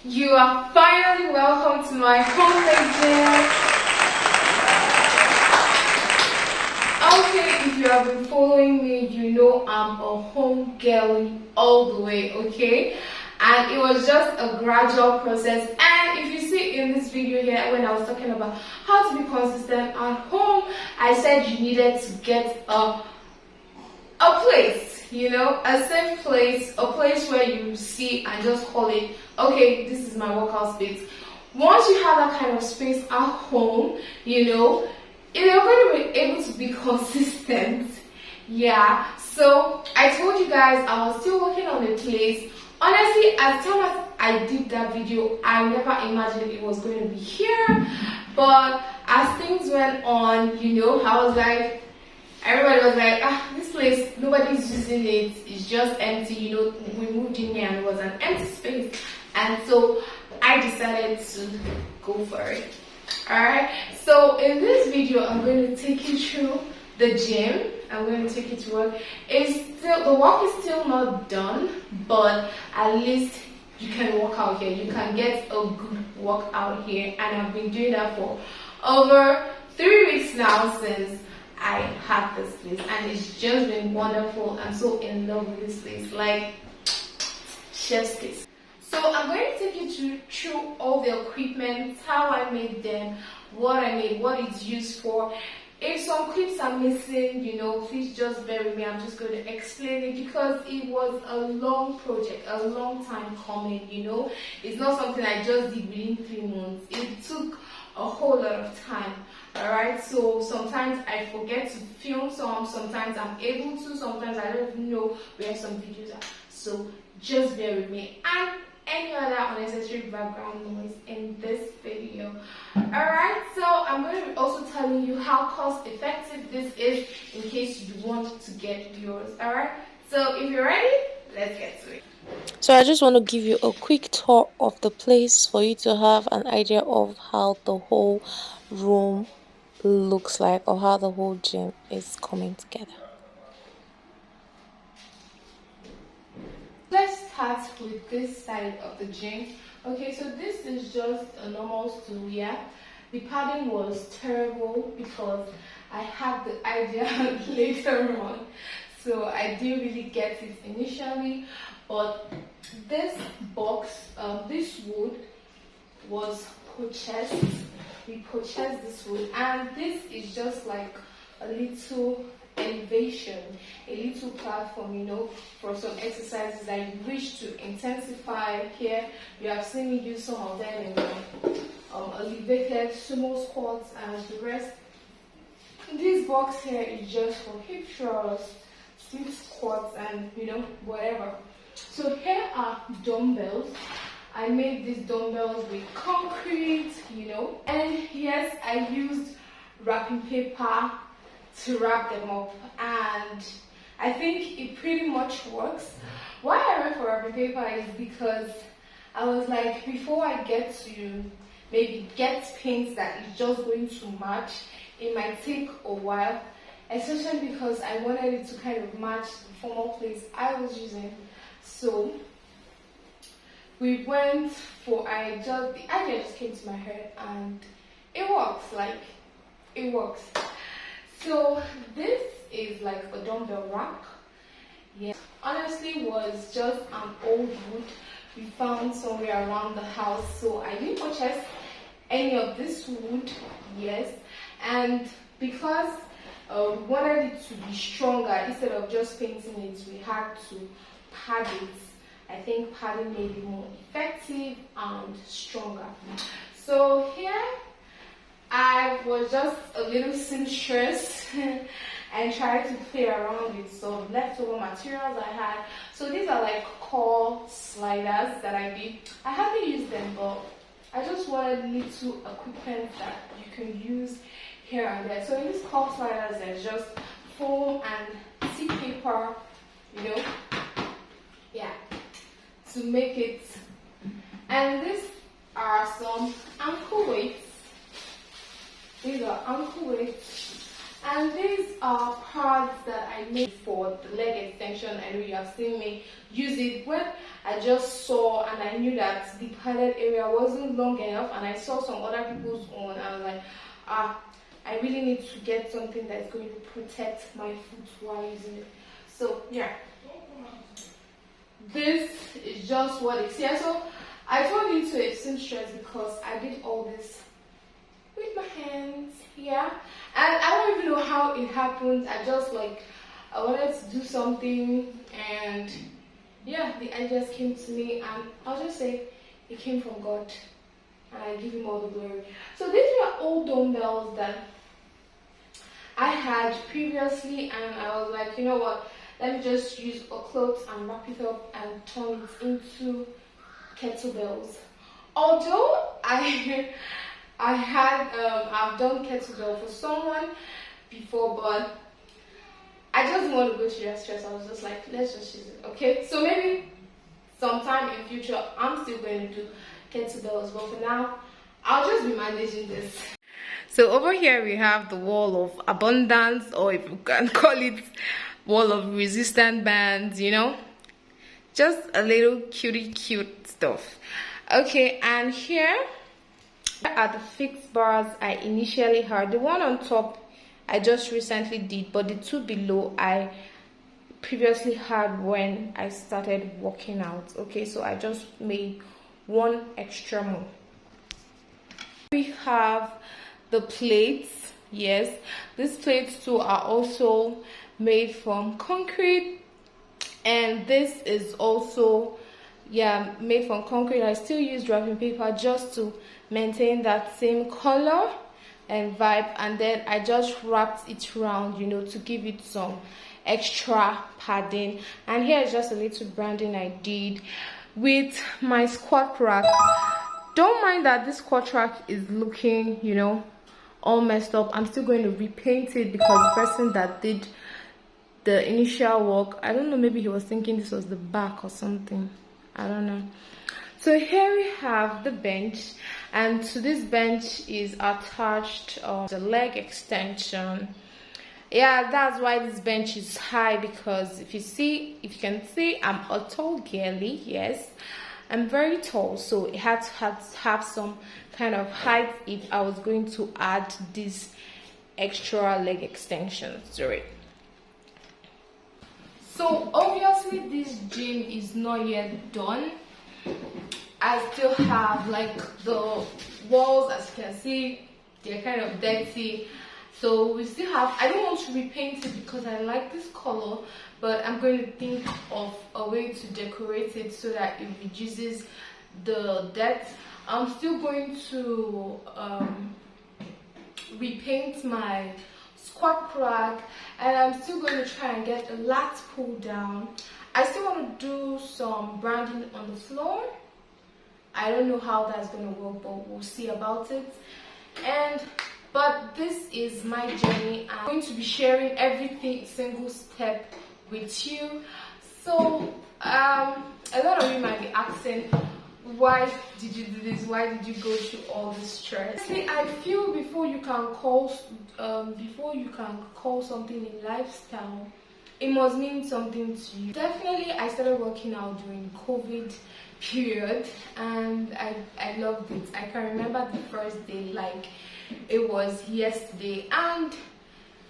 You are finally welcome to my homemade gym. Okay, if you have been following me, you know I'm a home girly all the way, okay? And it was just a gradual process. And if you see in this video here, when I was talking about how to be consistent at home, I said you needed to get a place, you know, a safe place, a place where you see and just call it, okay, this is my workout space. Once you have that kind of space at home, you know, you're going to be able to be consistent. Yeah, so I told you guys I was still working on the place. Honestly, as soon as I did that video, I never imagined it was going to be here. But as things went on, you know, I was like, everybody was like, this place, nobody's using it, it's just empty, you know. We moved in here and it was an empty space, and so I decided to go for it. Alright, so in this video I'm going to take you through the gym. I'm going to take you to work. The work is still not done, but at least you can work out here. You can get a good workout here, and I've been doing that for over 3 weeks now since I had this place, and it's just been wonderful. I'm so in love with this place, like chef's kiss. So I'm going to take you through all the equipment, how I made them, what I made, what it's used for. If some clips are missing, you know, please just bear with me. I'm just going to explain it because it was a long project, a long time coming, you know. It's not something I just did within 3 months. It took a whole lot of time. Alright, so sometimes I forget to film sometimes I'm able to, sometimes I don't even know where some videos are. So just bear with me and any other unnecessary background noise in this video. Alright, so I'm going to be also telling you how cost effective this is in case you want to get yours. Alright, so if you're ready, let's get to it. So I just want to give you a quick tour of the place for you to have an idea of how the whole room looks like, or how the whole gym is coming together. Let's start with this side of the gym. Okay, so this is just a normal stool. Yeah, the padding was terrible because I had the idea later on, so I didn't really get it initially. But this box, this wood was purchased. We purchased this wood, and this is just like a little elevation, a little platform, you know, for some exercises I wish to intensify. Here you have seen me do some of them in elevated sumo squats and the rest. This box here is just for hip thrusts, split squats, and you know, whatever. So here are dumbbells. I made these dumbbells with concrete, you know, and yes, I used wrapping paper to wrap them up, and I think it pretty much works. Why I went for wrapping paper is because I was like, before I get to maybe get paint that is just going to match, it might take a while, especially because I wanted it to kind of match the formal place I was using. So we went for, the idea just came to my head, and it works, like it works. So this is like a dumbbell rack. Yeah, honestly was just an old wood we found somewhere around the house, so I didn't purchase any of this wood. Yes, and because we wanted it to be stronger, instead of just painting it, we had to pad it. I think padding made it more effective and stronger. So here I was just a little seamstress and tried to play around with some leftover materials I had. So these are like core sliders that I did. I haven't used them, but I just wanted little equipment that you can use here and there. So in these core sliders, there's just foam and tea paper, you know, yeah, to make it. And these are some ankle weights. These are ankle weights, And these are pads that I made for the leg extension. I know you have seen me use it when I just saw and I knew that the padded area wasn't long enough, and I saw some other people's on, and I was like, I really need to get something that's going to protect my foot while using it. So yeah, this is just what it's here. So I turned into a seamstress because I did all this with my hands, yeah. And I don't even know how it happened. I wanted to do something, and yeah, the idea just came to me, and I'll just say it came from God, and I give him all the glory. So these were old dumbbells that I had previously, and I was like, you know what, let me just use a cloth and wrap it up and turn it into kettlebells. Although I've done kettlebell for someone before, but I just didn't want to go to that stress. I was just like, let's just use it, okay? So maybe sometime in future, I'm still going to do kettlebells, but for now, I'll just be managing this. So over here we have the wall of abundance, or if you can call it wall of resistant bands, you know, just a little cute stuff. Okay, and here are the fixed bars I initially had. The one on top I just recently did, but the two below I previously had when I started working out. Okay, so I just made one extra more. We have the plates. Yes, these plates too are also made from concrete, and this is also made from concrete. I still use wrapping paper just to maintain that same color and vibe, and then I just wrapped it round, you know, to give it some extra padding. And here is just a little branding I did with my squat rack. Don't mind that this squat rack is looking, you know, all messed up. I'm still going to repaint it because the person that did the initial work, I don't know, maybe he was thinking this was the back or something, I don't know. So here we have the bench, and to this bench is attached the leg extension. Yeah, that's why this bench is high, because if you can see, I'm a tall girly. Yes, I'm very tall, so it had to have some kind of height if I was going to add this extra leg extension to it. So obviously this gym is not yet done. I still have like the walls, as you can see, they're kind of dirty. So we still have, I don't want to repaint it because I like this color, but I'm going to think of a way to decorate it so that it reduces the depth. I'm still going to repaint my squat rack, and I'm still going to try and get the lats pulled down. I still want to do some branding on the floor. I don't know how that's going to work, but we'll see about it. But this is my journey. I'm going to be sharing everything single step with you. So a lot of you might be asking, why did you do this? Why did you go through all this stress? See, I feel before you can call something a lifestyle, it must mean something to you. Definitely, I started working out during COVID period, and I loved it. I can remember the first day like it was yesterday, and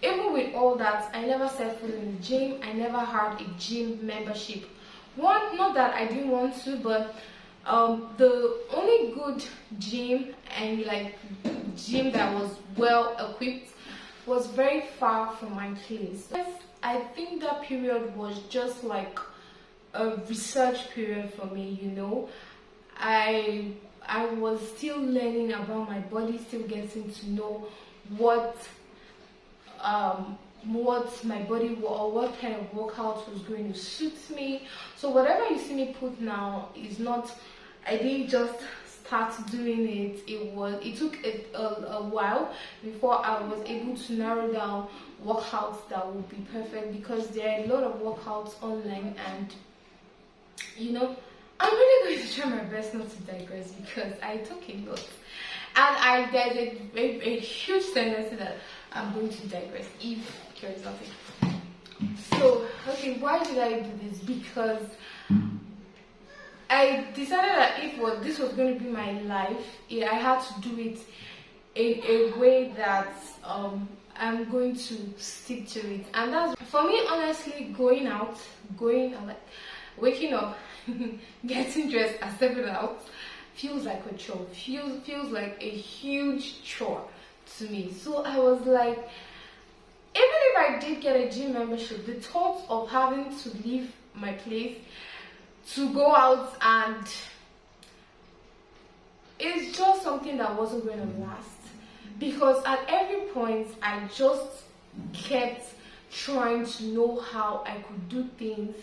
even with all that, I never set foot in the gym. I never had a gym membership. One, not that I didn't want to, but the only good gym and like gym that was well equipped was very far from my place. I think that period was just like a research period for me, you know. I was still learning about my body, still getting to know what my body or what kind of workout was going to suit me. So whatever you see me put now is not, I didn't just start doing it. It took a while before I was able to narrow down workouts that would be perfect, because there are a lot of workouts online, and you know, I'm really going to try my best not to digress because I talk a lot, and there's a huge tendency that I'm going to digress if curiosity. So, okay, why did I do this? Because I decided that if this was going to be my life, I had to do it in a way that I'm going to stick to it. And that's for me, honestly, going out, like waking up, getting dressed and stepping out feels like a chore. Feels like a huge chore to me. So I was like, even if I did get a gym membership, the thought of having to leave my place to go out, and it's just something that wasn't going to last. Because at every point I just kept trying to know how I could do things.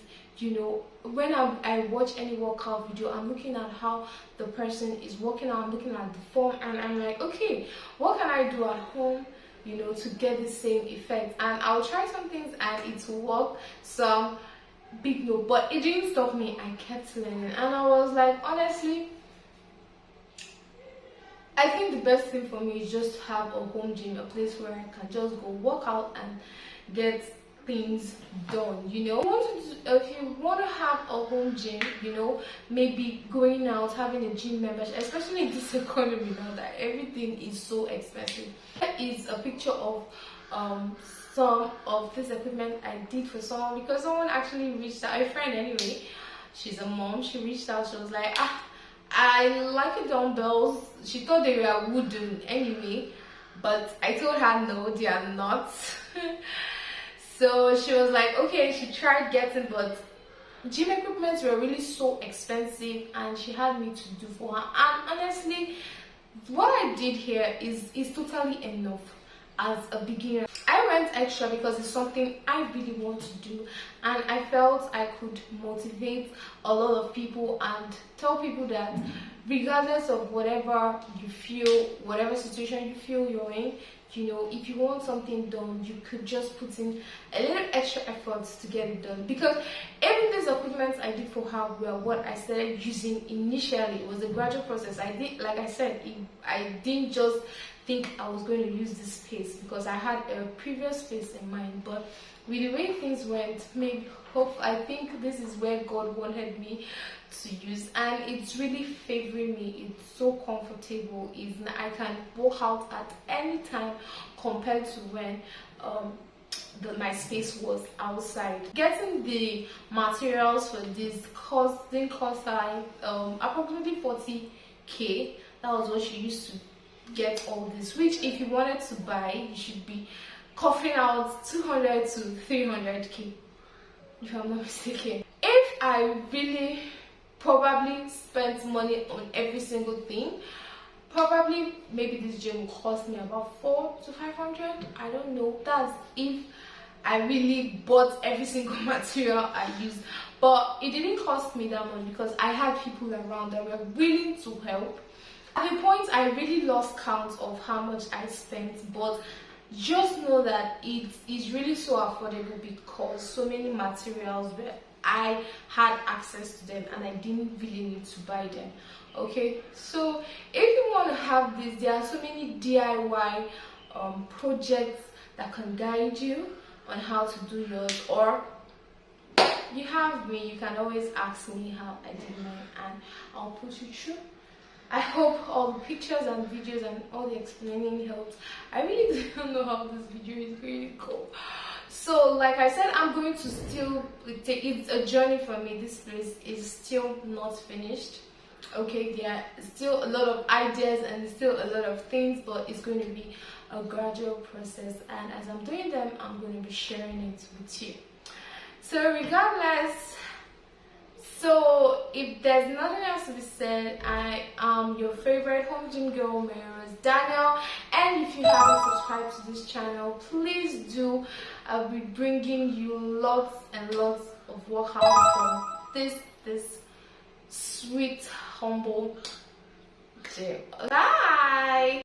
When I watch any workout video, I'm looking at how the person is working out, I'm looking at the form, and I'm like, okay, what can I do at home, to get the same effect? And I'll try some things and it will work, some big no, but it didn't stop me. I kept learning, and I was like, honestly, I think the best thing for me is just to have a home gym, a place where I can just go work out and get things done. If you want to have a home gym, maybe going out, having a gym membership, especially in this economy now that everything is so expensive. Here is a picture of some of this equipment I did for someone, because someone actually reached out, a friend anyway, she's a mom, she reached out, she was like, I like the dumbbells. She thought they were wooden anyway, but I told her no, they are not. So she was like, okay, she tried getting, but gym equipment were really so expensive, and she had me to do for her. And honestly, what I did here is totally enough as a beginner. I went extra because it's something I really want to do, and I felt I could motivate a lot of people and tell people that regardless of whatever you feel, whatever situation you feel you're in, if you want something done, you could just put in a little extra effort to get it done. Because even these equipment I did for her were what I started using initially. It was a gradual process. Like I said, I didn't just think I was going to use this space because I had a previous space in mind. But with the way things went, I think this is where God wanted me to use, and it's really favoring me. It's so comfortable. I can walk out at any time compared to when my space was outside. Getting the materials for this didn't cost approximately 40k. That was what she used to get all this, which if you wanted to buy, you should be coughing out 200 to 300k, if I'm not mistaken. If I really probably spent money on every single thing, maybe this gym will cost me about 400 to 500. I don't know. That's if I really bought every single material I used. But it didn't cost me that much because I had people around that were willing to help. At the point, I really lost count of how much I spent, but just know that it is really so affordable because so many materials were I had access to them and I didn't really need to buy them. Okay, so if you want to have this, there are so many DIY projects that can guide you on how to do yours, or you have me, you can always ask me how I did mine and I'll put you through. I hope all the pictures and videos and all the explaining helped. I really don't know how this video is going to go. So like I said, I'm going to still take, it's a journey for me. This place is still not finished. Okay, there are still a lot of ideas and still a lot of things, but it's going to be a gradual process, and as I'm doing them, I'm going to be sharing it with you. So regardless, so if there's nothing else to be said, I am your favorite home gym girl, Mayor's Daniel, and if you haven't subscribed to this channel, please do. I'll be bringing you lots and lots of workouts from this sweet, humble gym. Bye!